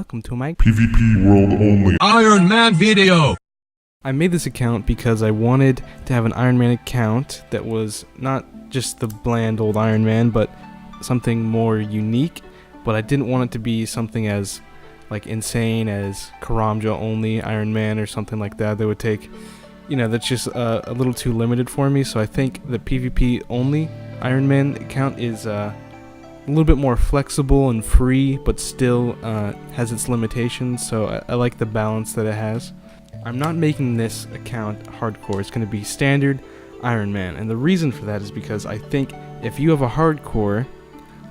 welcome to my PvP world only Iron Man video. I made this account because I wanted to have an Iron Man account that was not just the bland old Iron Man, but something more unique. But I didn't want it to be something as like insane as Karamja only Iron Man or something like that. That would take, that's just a little too limited for me. So I think the PvP only Iron Man account is a little bit more flexible and free, but still has its limitations. So I like the balance that it has. I'm not making this account hardcore. It's going to be standard Iron Man, and the reason for that is because I think if you have a hardcore,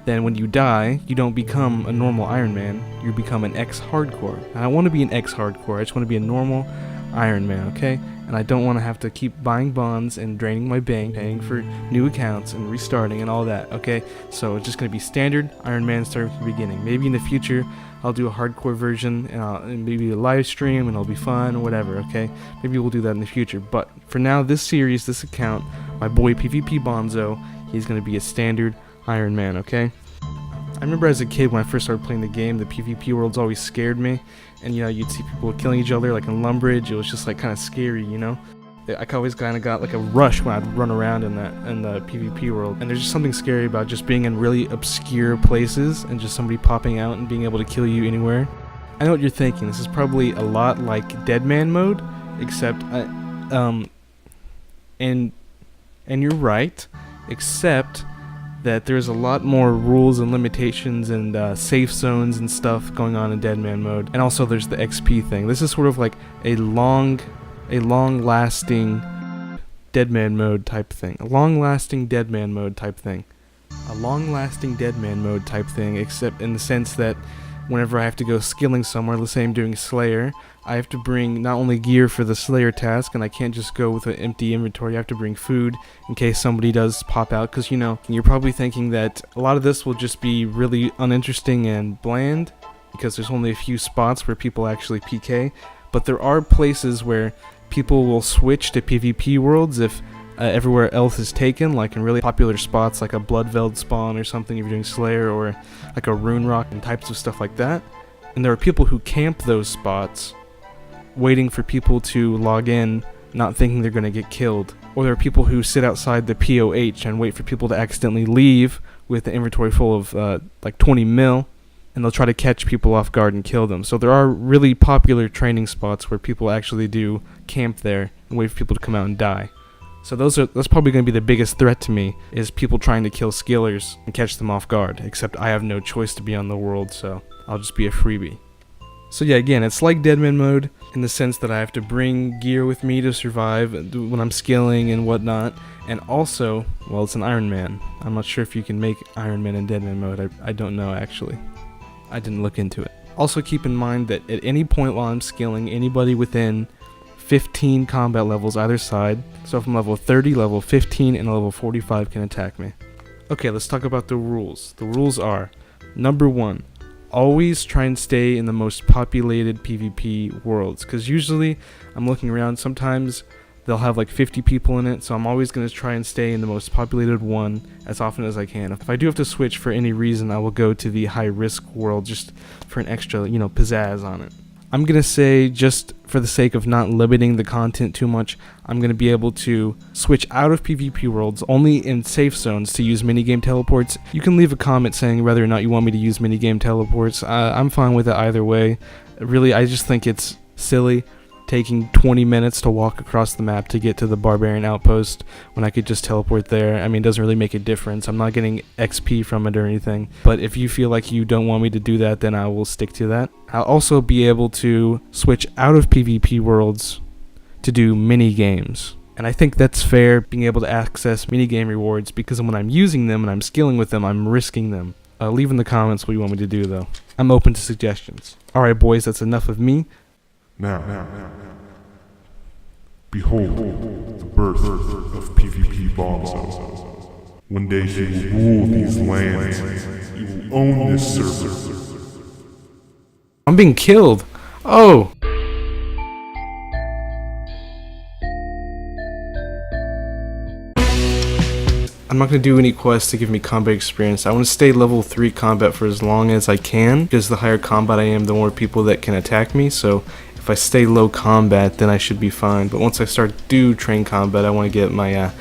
then when you die, you don't become a normal Iron Man, you become an X-hardcore. And I want to be an X-hardcore. I just want to be a normal Iron Man, okay? And I don't want to have to keep buying bonds and draining my bank, paying for new accounts and restarting and all that, okay? So it's just going to be standard Iron Man starting from the beginning. Maybe in the future, I'll do a hardcore version and maybe a live stream and it'll be fun or whatever, okay? Maybe we'll do that in the future. But for now, this series, this account, my boy PvP Bonzo, he's going to be a standard Iron Man, okay? I remember as a kid when I first started playing the game, the PvP worlds always scared me. And you'd see people killing each other like in Lumbridge. It was just like kind of scary, I always kind of got like a rush when I'd run around in the PvP world. And there's just something scary about just being in really obscure places and just somebody popping out and being able to kill you anywhere. I know what you're thinking. This is probably a lot like Deadman mode, except and you're right, except that there's a lot more rules and limitations and safe zones and stuff going on in Deadman mode. And also there's the XP thing. This is sort of like a long-lasting Deadman mode type thing. A long-lasting Deadman mode type thing. A long-lasting Deadman mode type thing, except in the sense that whenever I have to go skilling somewhere, let's say I'm doing Slayer, I have to bring not only gear for the Slayer task, and I can't just go with an empty inventory. I have to bring food in case somebody does pop out, because you're probably thinking that a lot of this will just be really uninteresting and bland, because there's only a few spots where people actually PK, but there are places where people will switch to PvP worlds if everywhere else is taken, like in really popular spots like a Bloodveld spawn or something if you're doing Slayer, or like a Rune Rock and types of stuff like that. And there are people who camp those spots waiting for people to log in, not thinking they're going to get killed. Or there are people who sit outside the POH and wait for people to accidentally leave with the inventory full of like 20 mil, and they'll try to catch people off guard and kill them. So there are really popular training spots where people actually do camp there and wait for people to come out and die. So that's probably going to be the biggest threat to me, is people trying to kill skillers and catch them off guard, except I have no choice to be on the world, so I'll just be a freebie. So yeah, again, it's like Deadman mode in the sense that I have to bring gear with me to survive when I'm skilling and whatnot, and also, well, it's an Iron Man. I'm not sure if you can make Iron Man in Deadman mode. I don't know, actually. I didn't look into it. Also keep in mind that at any point while I'm skilling, anybody within 15 combat levels either side, so from level 30, level 15, and level 45 can attack me. Okay, let's talk about the rules. The rules are, number 1, always try and stay in the most populated PvP worlds, because usually I'm looking around, sometimes they'll have like 50 people in it, so I'm always going to try and stay in the most populated one as often as I can. If I do have to switch for any reason, I will go to the high risk world just for an extra, pizzazz on it. I'm going to say, just for the sake of not limiting the content too much, I'm going to be able to switch out of PvP worlds only in safe zones to use minigame teleports. You can leave a comment saying whether or not you want me to use minigame teleports. I'm fine with it either way. Really, I just think it's silly taking 20 minutes to walk across the map to get to the Barbarian Outpost when I could just teleport there. I mean, it doesn't really make a difference. I'm not getting XP from it or anything. But if you feel like you don't want me to do that, then I will stick to that. I'll also be able to switch out of PvP worlds to do mini games. And I think that's fair, being able to access minigame rewards, because when I'm using them and I'm skilling with them, I'm risking them. Leave in the comments what you want me to do, though. I'm open to suggestions. Alright, boys, that's enough of me. Now, behold the birth of PvP Bonzo. One day he will rule these lands. He will own this server. I'm being killed. Oh! I'm not going to do any quests to give me combat experience. I want to stay level 3 combat for as long as I can, because the higher combat I am, the more people that can attack me. So if I stay low combat, then I should be fine. But once I start train combat, I want to get my,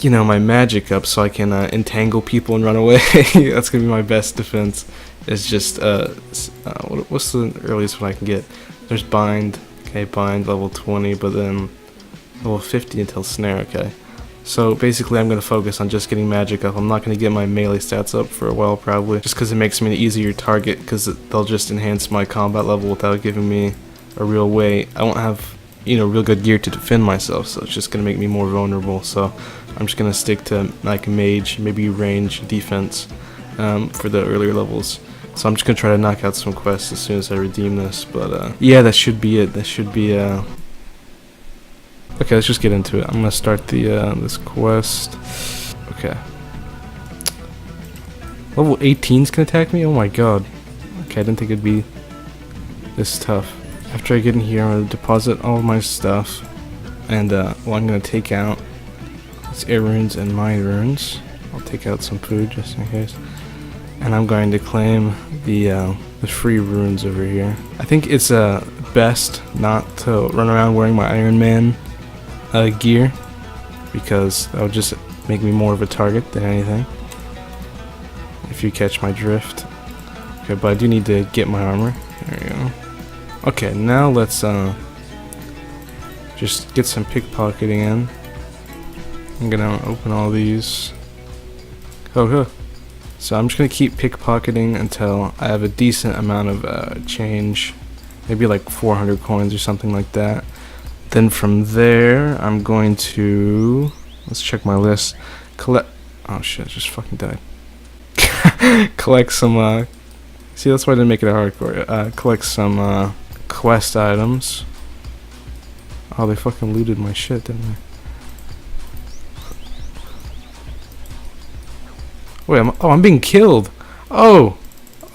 my magic up so I can entangle people and run away. That's going to be my best defense. It's just, what's the earliest one I can get? There's bind. Okay, bind level 20, but then level 50 until snare. Okay. So basically I'm going to focus on just getting magic up. I'm not going to get my melee stats up for a while probably, just because it makes me an easier target, because they'll just enhance my combat level without giving me a real way. I won't have, real good gear to defend myself, so it's just going to make me more vulnerable. So I'm just going to stick to like mage, maybe range, defense for the earlier levels. So I'm just going to try to knock out some quests as soon as I redeem this, but yeah, that should be it. That should be okay, let's just get into it. I'm gonna start the this quest. Okay. Level 18's gonna attack me? Oh my god. Okay, I didn't think it'd be this tough. After I get in here, I'm gonna deposit all of my stuff. And well, I'm gonna take out these air runes and mine runes. I'll take out some food just in case. And I'm going to claim the free runes over here. I think it's best not to run around wearing my Iron Man gear, because that would just make me more of a target than anything, if you catch my drift. Okay, but I do need to get my armor. There we go. Okay, now let's just get some pickpocketing in. I'm gonna open all these. Oh, so I'm just gonna keep pickpocketing until I have a decent amount of change, maybe like 400 coins or something like that. Then from there, I'm going to, let's check my list, collect, oh shit, I just fucking died. Collect some, see, that's why I didn't make it a hardcore. Collect some quest items. Oh, they fucking looted my shit, didn't they? Wait, I'm being killed. Oh,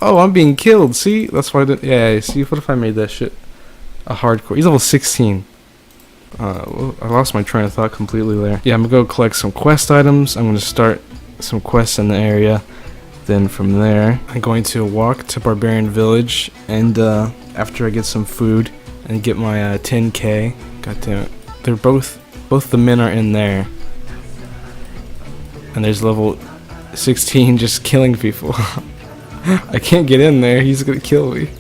I'm being killed. See, that's why I didn't, yeah, see, what if I made that shit a hardcore? He's level 16. I lost my train of thought completely there. Yeah, I'm gonna go collect some quest items. I'm gonna start some quests in the area. Then from there, I'm going to walk to Barbarian Village, and after I get some food and get my 10k, god damn it, they're both the men are in there, and there's level 16 just killing people. I can't get in there. He's gonna kill me.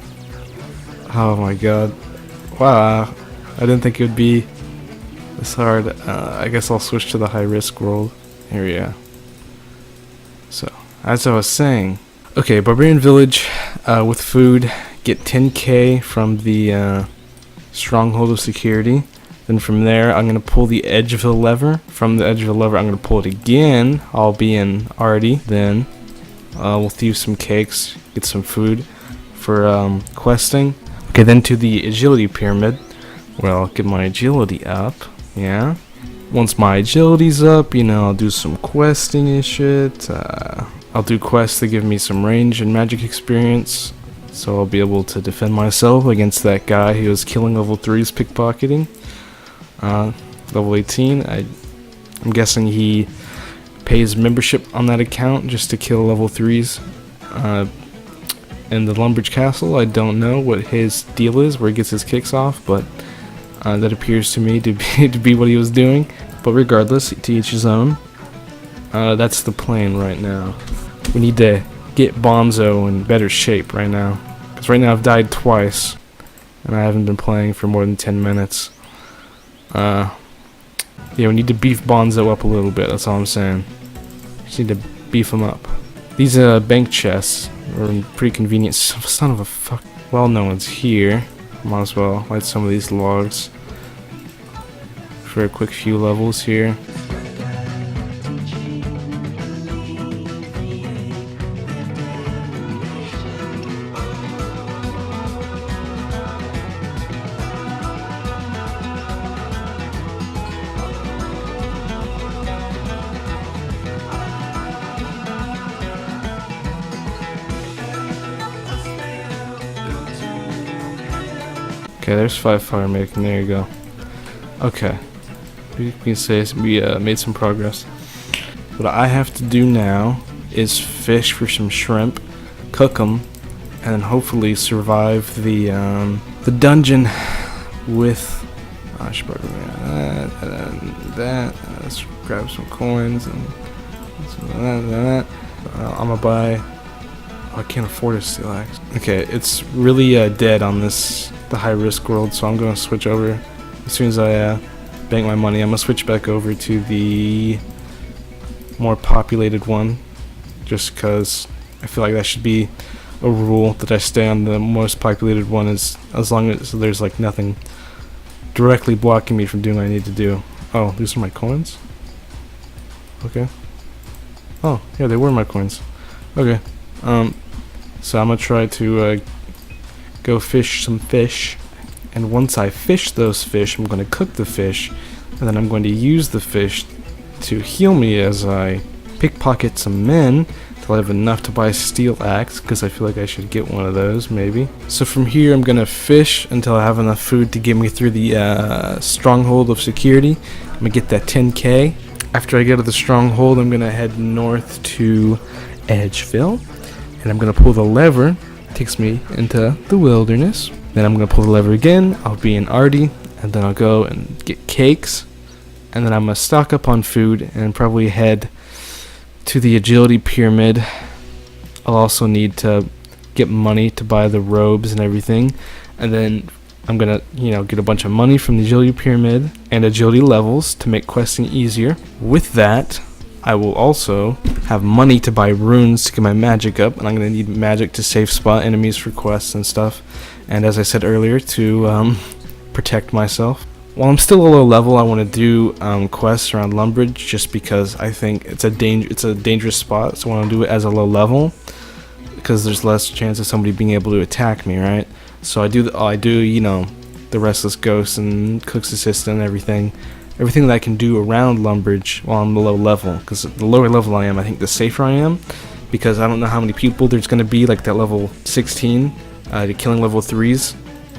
Oh my god! Wow, I didn't think it would be this hard. I guess I'll switch to the high risk world. Here we go. So, as I was saying, okay, Barbarian Village with food, get 10k from the Stronghold of Security. Then from there, I'm going to pull the edge of the lever. From the edge of the lever, I'm going to pull it again. I'll be in Artie. Then we'll thieve some cakes, get some food for questing. Okay, then to the agility pyramid. Well, get my agility up, yeah. Once my agility's up, I'll do some questing and shit. I'll do quests that give me some range and magic experience, so I'll be able to defend myself against that guy who was killing level 3's pickpocketing. Level 18, I'm guessing he pays membership on that account just to kill level 3's. In the Lumbridge Castle, I don't know what his deal is, where he gets his kicks off, but that appears to me to be what he was doing. But regardless, to each his own. That's the plan right now. We need to get Bonzo in better shape right now, because right now I've died twice, and I haven't been playing for more than 10 minutes. Yeah, we need to beef Bonzo up a little bit, that's all I'm saying. Just need to beef him up. These bank chests are pretty convenient. Son of a fuck. Well, no one's here. Might as well light some of these logs for a quick few levels here. Okay, there's 5 fire making. There you go. Okay, we can say we made some progress. So what I have to do now is fish for some shrimp, cook them, and then hopefully survive the dungeon with. I should probably that. Let's grab some coins and that. I'm gonna buy. Oh, I can't afford a steel axe. Okay, it's really dead on the high risk world, so I'm gonna switch over as soon as I bank my money. I'm gonna switch back over to the more populated one, just because I feel like that should be a rule that I stay on the most populated one as long as there's like nothing directly blocking me from doing what I need to do. Oh, these are my coins? Okay. Oh, yeah, they were my coins. Okay. So I'm gonna try to go fish some fish, and once I fish those fish, I'm gonna cook the fish, and then I'm going to use the fish to heal me as I pickpocket some men till I have enough to buy a steel axe, because I feel like I should get one of those, maybe. So from here, I'm gonna fish until I have enough food to get me through the stronghold of security. I'm gonna get that 10k. After I get to the stronghold, I'm gonna head north to Edgeville, and I'm gonna pull the lever. It takes me into the wilderness. Then I'm gonna pull the lever again. I'll be in Artie, and then I'll go and get cakes, and then I'm gonna stock up on food and probably head to the agility pyramid. I'll also need to get money to buy the robes and everything, and then I'm gonna, get a bunch of money from the agility pyramid and agility levels to make questing easier. With that, I will also have money to buy runes to get my magic up, and I'm gonna need magic to safe spot enemies for quests and stuff, and as I said earlier, to protect myself. While I'm still a low level, I want to do quests around Lumbridge, just because I think it's a dangerous spot. So I want to do it as a low level, because there's less chance of somebody being able to attack me, right? So I do the Restless Ghost and Cook's Assistant and everything that I can do around Lumbridge while I'm low level. Because the lower level I am, I think the safer I am, because I don't know how many people there's going to be, like that level 16, killing level 3s,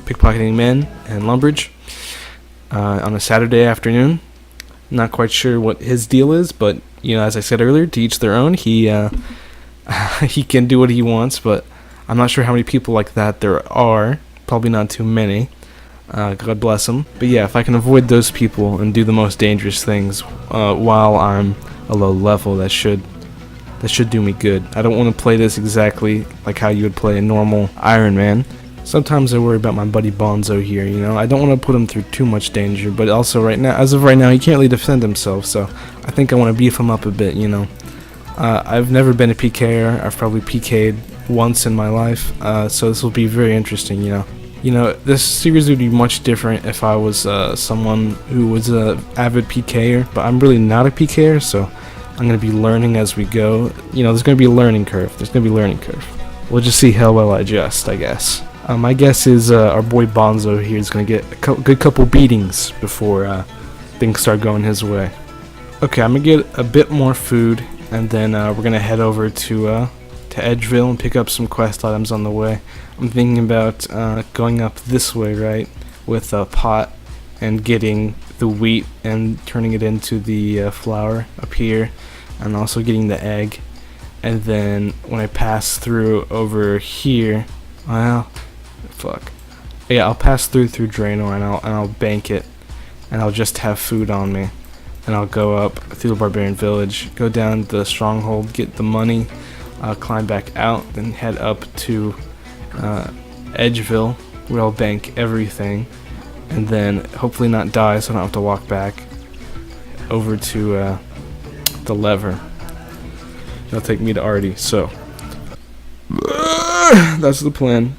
pickpocketing men and Lumbridge. On a Saturday afternoon. Not quite sure what his deal is, but as I said earlier, to each their own. He he can do what he wants, but I'm not sure how many people like that there are. Probably not too many. God bless him. But yeah, if I can avoid those people and do the most dangerous things while I'm a low level, that should do me good. I don't want to play this exactly like how you would play a normal Iron Man. Sometimes I worry about my buddy Bonzo here, I don't want to put him through too much danger, but also as of right now, he can't really defend himself, so I think I want to beef him up a bit, I've never been a PKer. I've probably PK'd once in my life, so this will be very interesting, this series would be much different if I was someone who was an avid PKer, but I'm really not a PKer, so I'm going to be learning as we go. There's going to be a learning curve. We'll just see how well I adjust, I guess. My guess is our boy Bonzo here is going to get a good couple beatings before things start going his way. Okay, I'm going to get a bit more food, and then we're going to head over to Edgeville and pick up some quest items on the way. I'm thinking about going up this way, right, with a pot and getting the wheat and turning it into the flour up here, and also getting the egg. And then when I pass through over here, I'll pass through Draenor, and I'll bank it, and I'll just have food on me, and I'll go up through the Barbarian Village, go down to the Stronghold, get the money, climb back out, then head up to Edgeville, where I'll bank everything, and then hopefully not die, so I don't have to walk back over to the lever. That'll take me to Artie, so that's the plan.